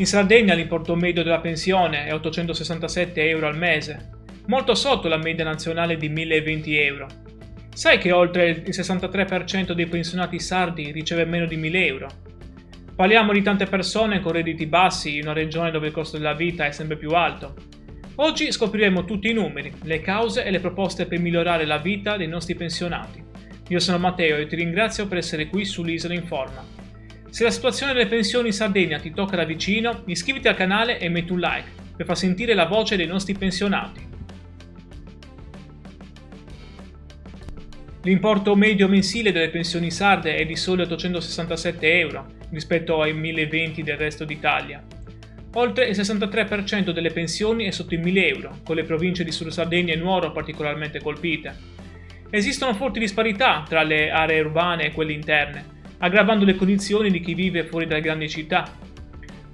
In Sardegna l'importo medio della pensione è 867 euro al mese, molto sotto la media nazionale di 1020 euro. Sai che oltre il 63% dei pensionati sardi riceve meno di 1000 euro? Parliamo di tante persone con redditi bassi in una regione dove il costo della vita è sempre più alto. Oggi scopriremo tutti i numeri, le cause e le proposte per migliorare la vita dei nostri pensionati. Io sono Matteo e ti ringrazio per essere qui sull'Isola Informa. Se la situazione delle pensioni in Sardegna ti tocca da vicino, iscriviti al canale e metti un like per far sentire la voce dei nostri pensionati. L'importo medio mensile delle pensioni sarde è di soli 867 euro rispetto ai 1020 del resto d'Italia. Oltre il 63% delle pensioni è sotto i 1000 euro, con le province di Sud Sardegna e Nuoro particolarmente colpite. Esistono forti disparità tra le aree urbane e quelle interne, aggravando le condizioni di chi vive fuori dalle grandi città.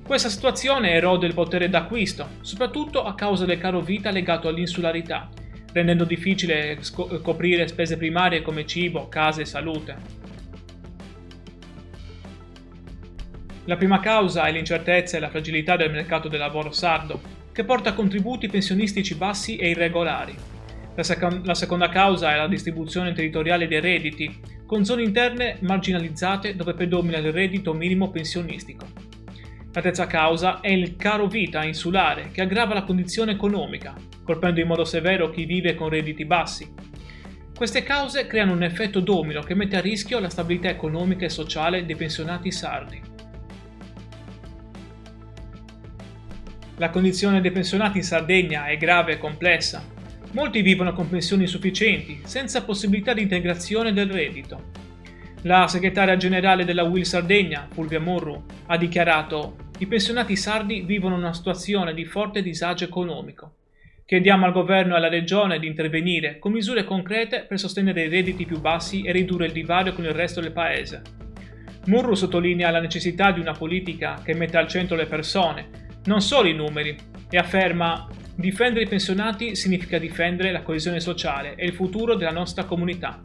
Questa situazione erode il potere d'acquisto, soprattutto a causa del caro vita legato all'insularità, rendendo difficile coprire spese primarie come cibo, case e salute. La prima causa è l'incertezza e la fragilità del mercato del lavoro sardo, che porta a contributi pensionistici bassi e irregolari. La seconda causa è la distribuzione territoriale dei redditi, con zone interne marginalizzate dove predomina il reddito minimo pensionistico. La terza causa è il caro vita insulare, che aggrava la condizione economica, colpendo in modo severo chi vive con redditi bassi. Queste cause creano un effetto domino che mette a rischio la stabilità economica e sociale dei pensionati sardi. La condizione dei pensionati in Sardegna è grave e complessa. Molti vivono con pensioni insufficienti, senza possibilità di integrazione del reddito. La segretaria generale della UIL Sardegna, Fulvia Murru, ha dichiarato: «I pensionati sardi vivono una situazione di forte disagio economico. Chiediamo al governo e alla regione di intervenire con misure concrete per sostenere i redditi più bassi e ridurre il divario con il resto del paese». Murru sottolinea la necessità di una politica che metta al centro le persone, non solo i numeri, e afferma: «Difendere i pensionati significa difendere la coesione sociale e il futuro della nostra comunità».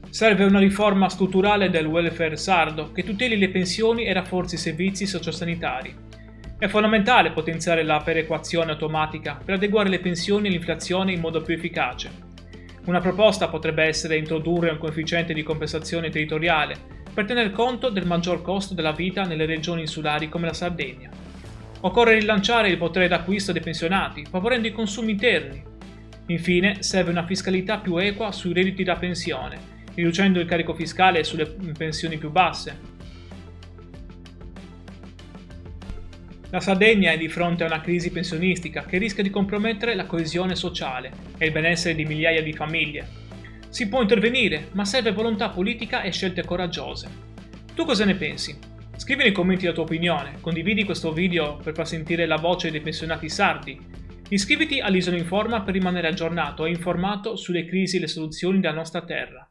Serve una riforma strutturale del welfare sardo che tuteli le pensioni e rafforzi i servizi sociosanitari. È fondamentale potenziare la perequazione automatica per adeguare le pensioni all'inflazione in modo più efficace. Una proposta potrebbe essere introdurre un coefficiente di compensazione territoriale per tener conto del maggior costo della vita nelle regioni insulari come la Sardegna. Occorre rilanciare il potere d'acquisto dei pensionati, favorendo i consumi interni. Infine, serve una fiscalità più equa sui redditi da pensione, riducendo il carico fiscale sulle pensioni più basse. La Sardegna è di fronte a una crisi pensionistica che rischia di compromettere la coesione sociale e il benessere di migliaia di famiglie. Si può intervenire, ma serve volontà politica e scelte coraggiose. Tu cosa ne pensi? Scrivi nei commenti la tua opinione, condividi questo video per far sentire la voce dei pensionati sardi. Iscriviti all'Isola Informa per rimanere aggiornato e informato sulle crisi e le soluzioni della nostra terra.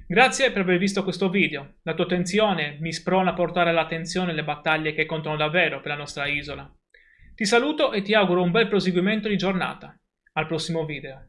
Grazie per aver visto questo video. La tua attenzione mi sprona a portare all'attenzione le battaglie che contano davvero per la nostra isola. Ti saluto e ti auguro un bel proseguimento di giornata. Al prossimo video.